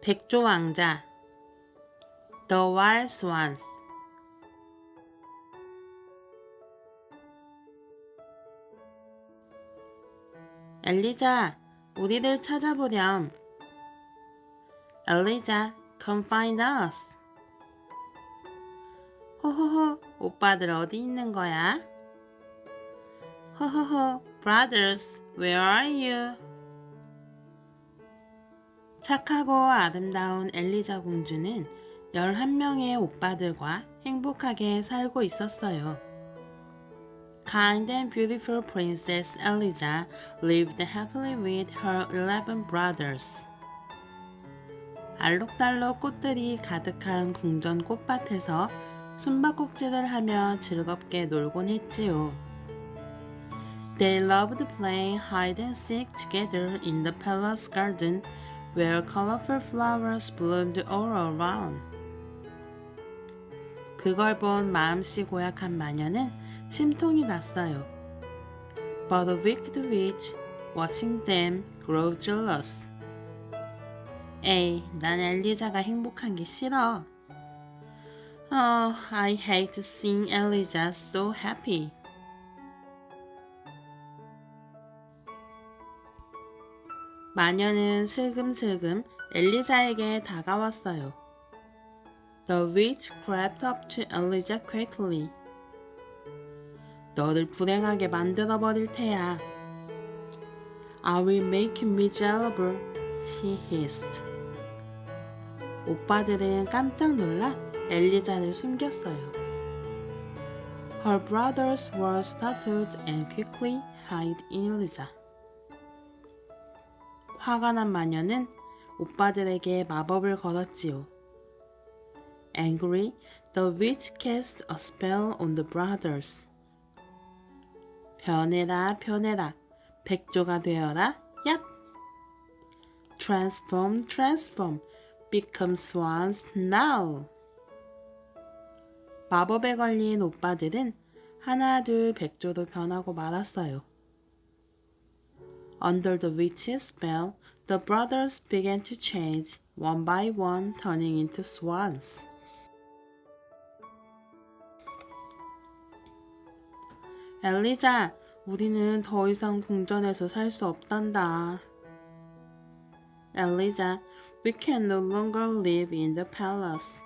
백조 왕자 The Wild Swans 엘리자, 우리를 찾아보렴. 엘리자, come find us. 호호호, 오빠들 어디 있는 거야? 호호호, brothers, where are you? 착하고 아름다운 엘리자 공주는 11명의 오빠들과 행복하게 살고 있었어요. Kind and beautiful Princess Eliza lived happily with her 11 brothers. 알록달록 꽃들이 가득한 궁전 꽃밭에서 숨바꼭질을 하며 즐겁게 놀곤 했지요. They loved playing hide and seek together in the palace garden where colorful flowers bloomed all around. 그걸 본 마음씨 고약한 마녀는 심통이 났어요. But the wicked witch, watching them, grew jealous. 에이, 난 엘리자가 행복한 게 싫어. Oh, I hate seeing Eliza so happy. 마녀는 슬금슬금 엘리자에게 다가왔어요. The witch crept up to Eliza quickly. 너를 불행하게 만들어버릴 테야. I will make you miserable, she hissed. 오빠들은 깜짝 놀라 엘리자를 숨겼어요. Her brothers were startled and quickly hid Eliza. 화가 난 마녀는 오빠들에게 마법을 걸었지요. Angry, the witch cast a spell on the brothers. 변해라, 변해라. 백조가 되어라. 얍! Transform, transform. Become swans now. 마법에 걸린 오빠들은 하나 둘 백조로 변하고 말았어요. Under the witch's spell, the brothers began to change, one by one, turning into swans. 엘리자, 우리는 더 이상 궁전에서 살 수 없단다. 엘리자, we can no longer live in the palace.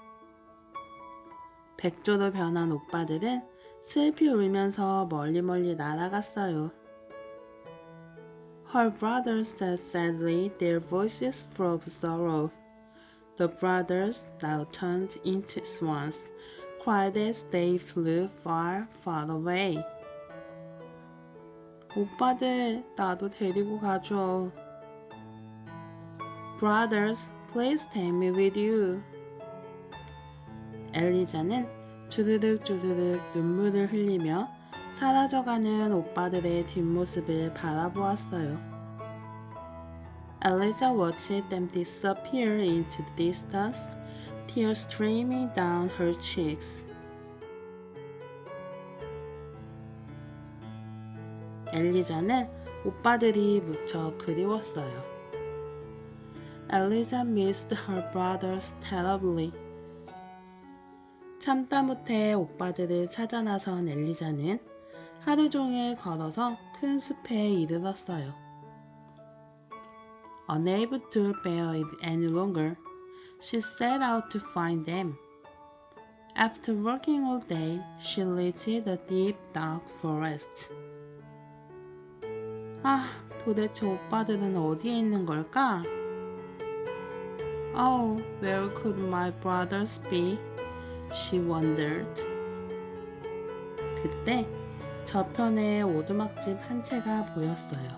백조로 변한 오빠들은 슬피 울면서 멀리 날아갔어요. Her brothers said sadly, their voices full of sorrow. The brothers, now turned into swans, cried as they flew far, far away. 오빠들, 나도 데리고 가줘. Brothers, please take me with you. 엘리자는 주르륵 눈물을 흘리며 사라져가는 오빠들의 뒷모습을 바라보았어요. Eliza watched them disappear into the distance, tears streaming down her cheeks. 엘리자는 오빠들이 무척 그리웠어요. Eliza missed her brothers terribly. 참다 못해 오빠들을 찾아 나선 엘리자는 하루 종일 걸어서 큰 숲에 이르렀어요. Unable to bear it any longer, she set out to find them. After working all day, she reached the deep, dark forest. 아, 도대체 오빠들은 어디에 있는 걸까? Oh, where could my brothers be? She wondered. 그때 저편에 오두막집 한 채가 보였어요.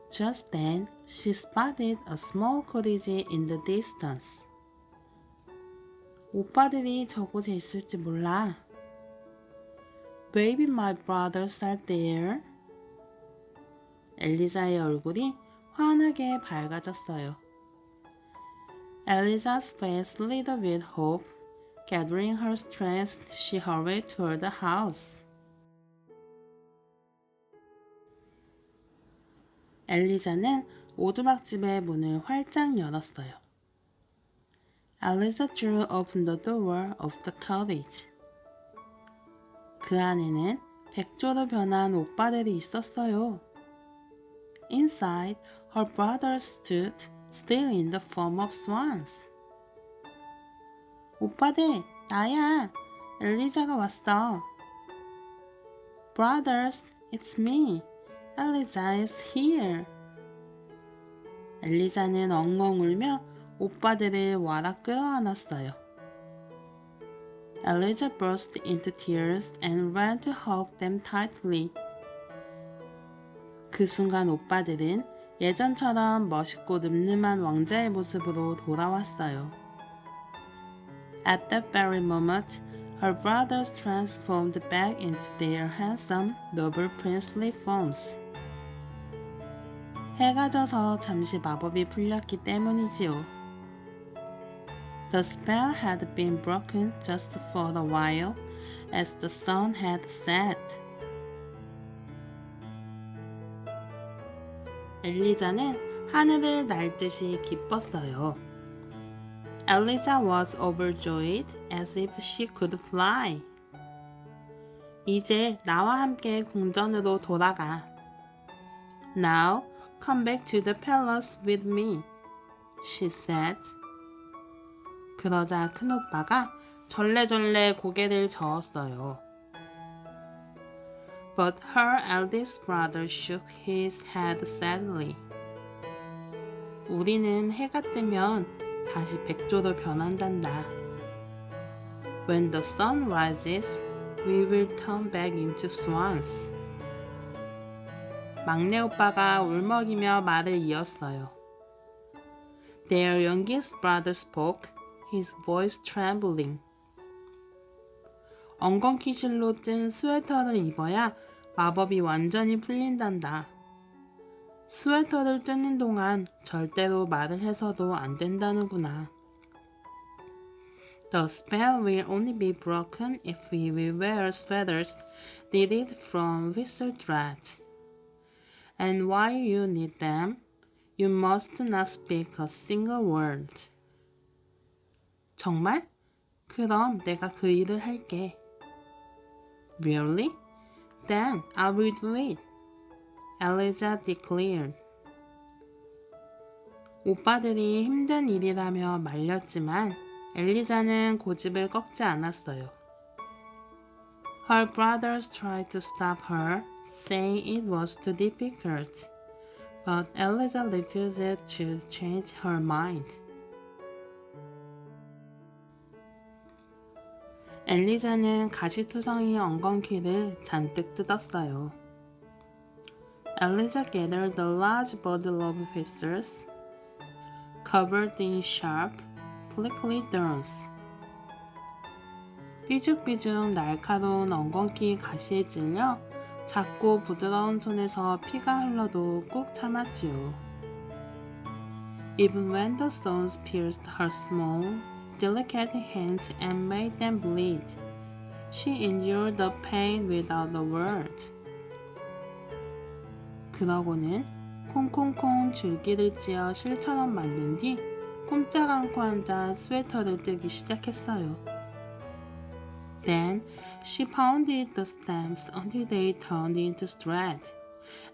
Just then, she spotted a small cottage in the distance. 오빠들이 저곳에 있을지 몰라. Maybe my brothers are there. 엘리자의 얼굴이 환하게 밝아졌어요. Eliza's face lit up with hope. Gathering her strength, she hurried toward the house. 엘리자는 오두막집의 문을 활짝 열었어요. Eliza drew open the door of the cottage. 그 안에는 백조로 변한 오빠들이 있었어요. Inside, her brothers stood still in the form of swans. 오빠들, 나야. 엘리자가 왔어. Brothers, it's me. Eliza is here. 엘리자는 엉엉 울며 오빠들을 와라 끌어안았어요. Eliza burst into tears and ran to hug them tightly. 그 순간 오빠들은 예전처럼 멋있고 늠름한 왕자의 모습으로 돌아왔어요. At that very moment, her brothers transformed back into their handsome, noble princely forms. 해가 져서 잠시 마법이 풀렸기 때문이지요. The spell had been broken just for a while, as the sun had set. 엘리자는 하늘을 날듯이 기뻤어요. Eliza was overjoyed as if she could fly. 이제 나와 함께 궁전으로 돌아가. Now, come back to the palace with me, she said. 그러자 큰오빠가 절레절레 고개를 저었어요. But her eldest brother shook his head sadly. 우리는 해가 뜨면 다시 백조로 변한단다. When the sun rises, we will turn back into swans. 막내 오빠가 울먹이며 말을 이었어요. Their youngest brother spoke, his voice trembling. 엉겅퀴실로 뜬 스웨터를 입어야 마법이 완전히 풀린단다. 스웨터를 뜨는 동안 절대로 말을 해서도 안 된다는구나. The spell will only be broken if we will wear sweaters knitted from whistle thread. And while you knit them, you must not speak a single word. 정말? 그럼 내가 그 일을 할게. Really? Then I will do it. Eliza declared. 오빠들이 힘든 일이라며 말렸지만 엘리자는 고집을 꺾지 않았어요. Her brothers tried to stop her, saying it was too difficult, but Eliza refused to change her mind. 엘리자는 가시투성이 엉겅퀴를 잔뜩 뜯었어요. Eliza gathered a large bundle of whistles, covered in sharp, prickly thorns. 삐죽삐죽 날카로운 엉겅퀴 가시에 찔려 작고 부드러운 손에서 피가 흘러도 꾹 참았지요. Even when the stones pierced her small, delicate hands and made them bleed, she endured the pain without a word. 그러고는 콩콩콩 줄기를 찧어 실처럼 만든 뒤 꼼짝 않고 앉아 스웨터를 뜨기 시작했어요. Then she pounded the stems until they turned into thread,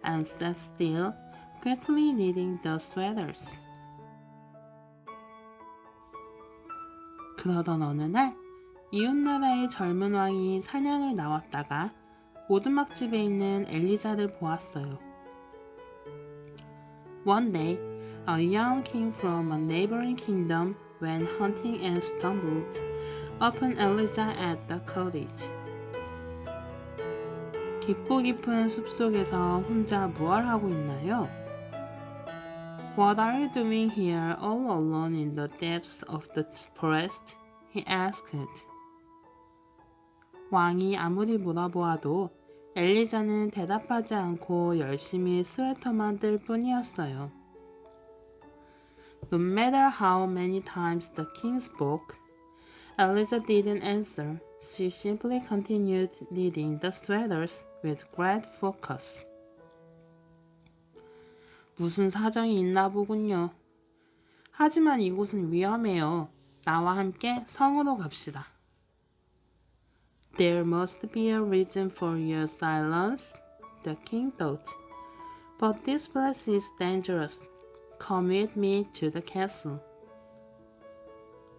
and sat still, quickly knitting the sweaters. 그러던 어느 날 이웃나라의 젊은 왕이 사냥을 나왔다가 오두막집에 있는 엘리자를 보았어요. One day, a young king from a neighboring kingdom went hunting and stumbled upon Eliza at the cottage. 깊고 깊은 숲속에서 혼자 무얼 하고 있나요? What are you doing here all alone in the depths of the forest? He asked. 왕이 아무리 물어보아도 엘리자는 대답하지 않고 열심히 스웨터만 뜰 뿐이었어요. No matter how many times the king spoke, Eliza didn't answer. She simply continued knitting the sweaters with great focus. 무슨 사정이 있나 보군요. 하지만 이곳은 위험해요. 나와 함께 성으로 갑시다. There must be a reason for your silence, the king thought. But this place is dangerous. Come with me to the castle.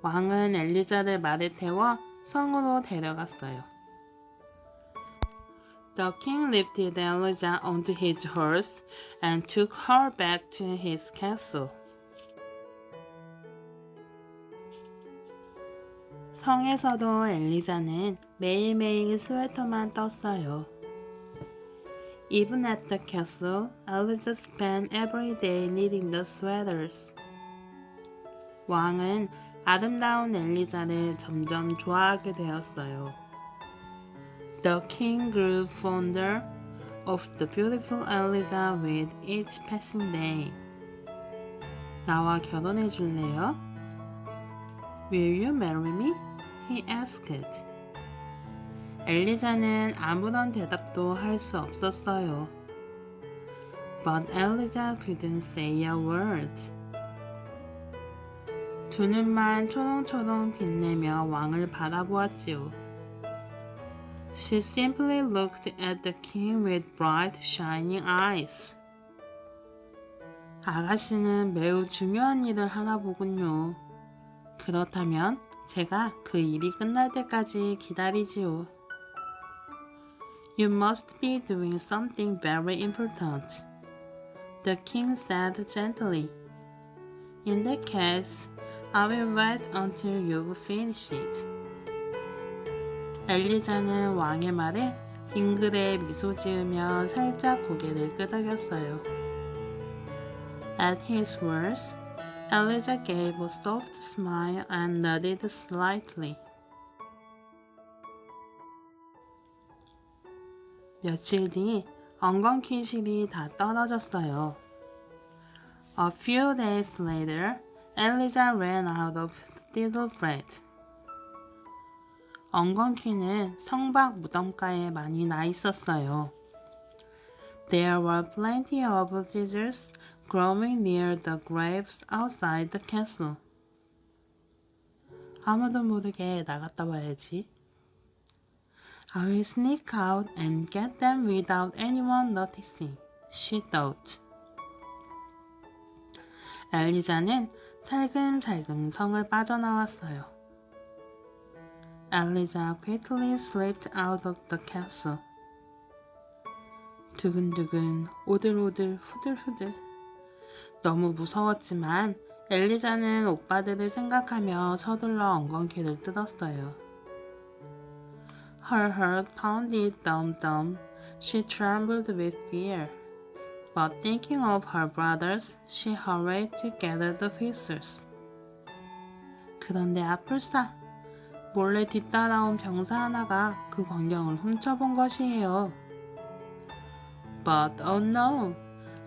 왕은 엘리자를 말에 태워 성으로 데려갔어요. The king lifted Eliza onto his horse and took her back to his castle. 성에서도 엘리자는 매일매일 스웨터만 떴어요. Even at the castle, Eliza spent every day knitting the sweaters. 왕은 아름다운 엘리자를 점점 좋아하게 되었어요. The king grew fonder of the beautiful Eliza with each passing day. 나와 결혼해 줄래요? Will you marry me? He asked. 엘리자는 아무런 대답도 할 수 없었어요. But Eliza couldn't say a word. 두 눈만 초롱초롱 빛내며 왕을 바라보았지요. She simply looked at the king with bright, shining eyes. 아가씨는 매우 중요한 일을 하나 보군요. 그렇다면 제가 그 일이 끝날 때까지 기다리지요. You must be doing something very important, the king said gently. In that case, I will wait until you've finished it. 엘리자는 왕의 말에 빙그레 미소 지으며 살짝 고개를 끄덕였어요. At his words, Eliza gave a soft smile and nodded slightly. 며칠 뒤 엉겅퀴실이 다 떨어졌어요. A few days later, Eliza ran out of thistle bread. 엉겅퀴는 성박 무덤가에 많이 나 있었어요. There were plenty of thistles growing near the graves outside the castle. 아무도 모르게 나갔다 와야지. I will sneak out and get them without anyone noticing, she thought. 엘리자는 살금살금 성을 빠져나왔어요. Eliza quickly slipped out of the castle. 두근두근, 오들오들, 후들후들. 너무 무서웠지만 엘리자는 오빠들을 생각하며 서둘러 엉겅퀴를 뜯었어요. Her heart pounded thump-thump. She trembled with fear. But thinking of her brothers, she hurried to gather the pieces. 그런데 아플싸. 몰래 뒤따라온 병사 하나가 그 광경을 훔쳐본 것이에요. But oh no!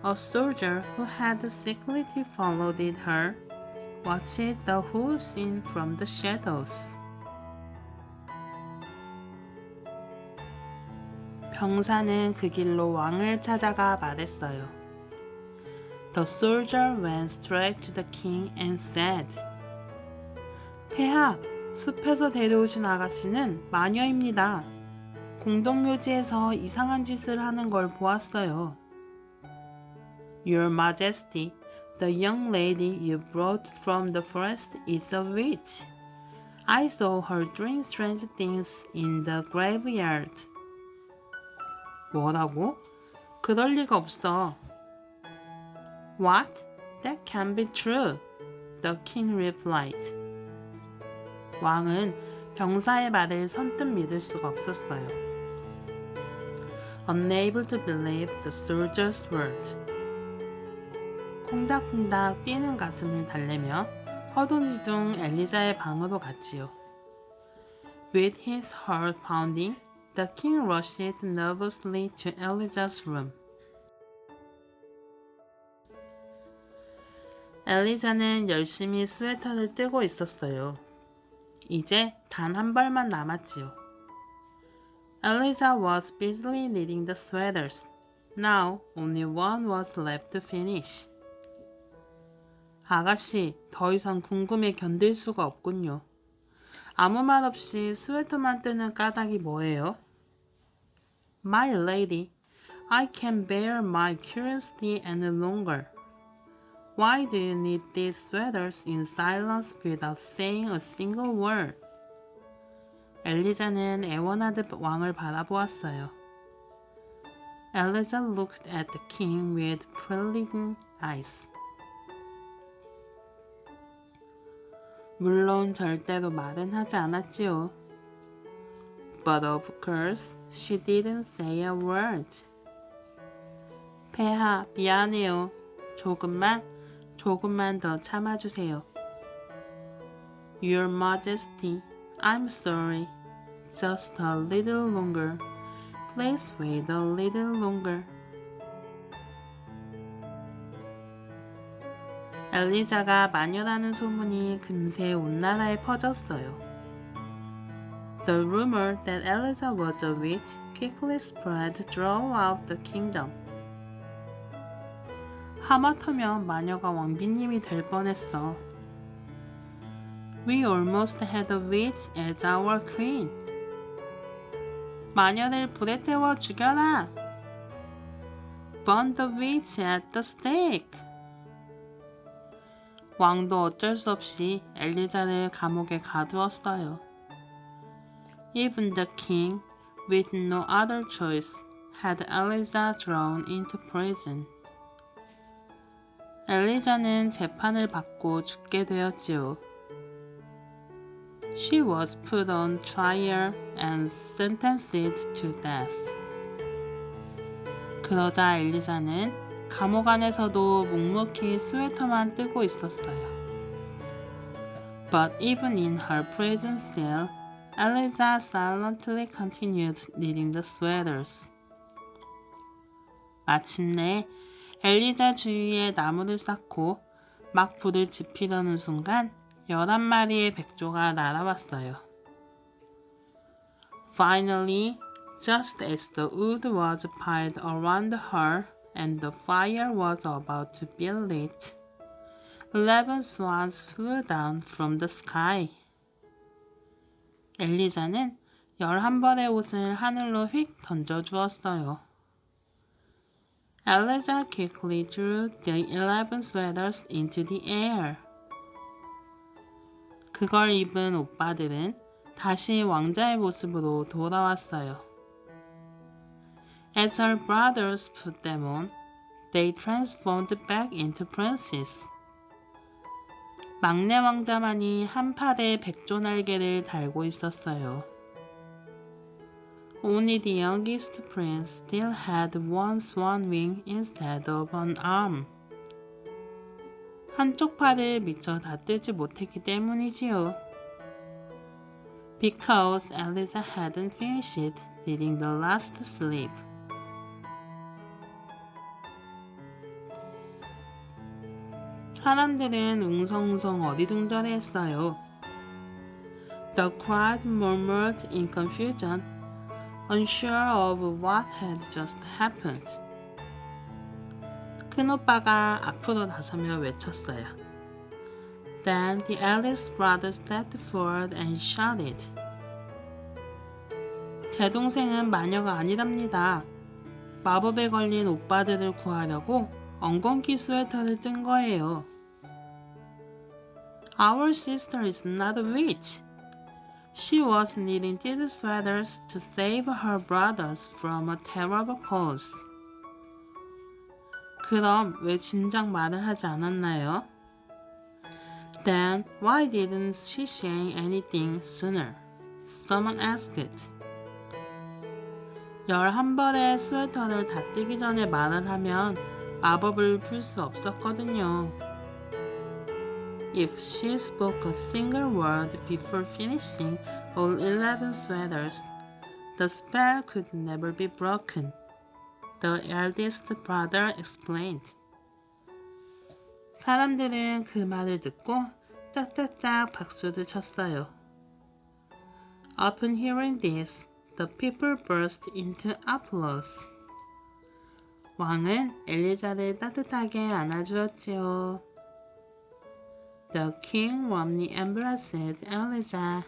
A soldier who had secretly followed her watched the whole scene from the shadows. 병사는 그 길로 왕을 찾아가 말했어요. The soldier went straight to the king and said, 폐하, 숲에서 데려오신 아가씨는 마녀입니다. 공동묘지에서 이상한 짓을 하는 걸 보았어요. Your Majesty, the young lady you brought from the forest is a witch. I saw her doing strange things in the graveyard. 뭐라고? 그럴 리가 없어. What? That can't be true, the king replied. 왕은 병사의 말을 선뜻 믿을 수가 없었어요. Unable to believe the soldier's word. 콩닥콩닥 뛰는 가슴을 달래며 허둥지둥 엘리자의 방으로 갔지요. With his heart pounding, the king rushed nervously to Eliza's room. 엘리자는 열심히 스웨터를 뜨고 있었어요. 이제 단 한 벌만 남았지요. Eliza was busily knitting the sweaters. Now only one was left to finish. 아가씨, 더 이상 궁금해 견딜 수가 없군요. 아무 말 없이 스웨터만 뜨는 까닭이 뭐예요? My lady, I can't bear my curiosity any longer. Why do you need these sweaters in silence without saying a single word? 엘리자는 애원하듯 왕을 바라보았어요. Eliza looked at the king with pleading eyes. 물론 절대로 말은 하지 않았지요. But of course, she didn't say a word. 폐하, 미안해요. 조금만 더 참아주세요. Your Majesty, I'm sorry. Just a little longer. Please wait a little longer. 엘리자가 마녀라는 소문이 금세 온 나라에 퍼졌어요. The rumor that Eliza was a witch quickly spread throughout the kingdom. 하마터면 마녀가 왕비님이 될 뻔했어. We almost had a witch as our queen. 마녀를 불에 태워 죽여라. Burn the witch at the stake. 왕도 어쩔 수 없이 엘리자를 감옥에 가두었어요. Even the king, with no other choice, had Eliza thrown into prison. 엘리자는 재판을 받고 죽게 되었지요. She was put on trial and sentenced to death. 그러자 엘리자는 감옥 안에서도 묵묵히 스웨터만 뜨고 있었어요. But even in her prison cell, Eliza silently continued knitting the sweaters. 마침내 엘리자 주위에 나무를 쌓고 막 불을 지피려는 순간 11마리의 백조가 날아왔어요. Finally, just as the wood was piled around her and the fire was about to be lit, 11 swans flew down from the sky. 엘리자는 11벌의 옷을 하늘로 휙 던져주었어요. Eliza quickly drew the 11 sweaters into the air. 그걸 입은 오빠들은 다시 왕자의 모습으로 돌아왔어요. As her brothers put them on, they transformed back into princes. 막내 왕자만이 한 팔에 백조 날개를 달고 있었어요. Only the youngest prince still had one swan wing instead of an arm. 한쪽 팔을 미처 다 뜨지 못했기 때문이지요. Because Eliza hadn't finished knitting the last sleeve. 사람들은 웅성웅성 어리둥절해했어요. The crowd murmured in confusion, unsure of what had just happened. 큰오빠가 앞으로 나서며 외쳤어요. Then the eldest brother stepped forward and shouted. 제 동생은 마녀가 아니랍니다. 마법에 걸린 오빠들을 구하려고 엉겅퀴 스웨터를 뜬 거예요. Our sister is not a witch. She was knitting these sweaters to save her brothers from a terrible cause. 그럼 왜 진작 말을 하지 않았나요? Then why didn't she say anything sooner? Someone asked. 11벌의 스웨터를 다 뜨기 전에 말을 하면 마법을 풀 수 없었거든요. If she spoke a single word before finishing all 11 sweaters, the spell could never be broken. The eldest brother explained. 사람들은 그 말을 듣고 짝짝짝 박수를 쳤어요. Upon hearing this, the people burst into applause. 왕은 엘리자를 따뜻하게 안아주었지요. The king warmly embraced Eliza.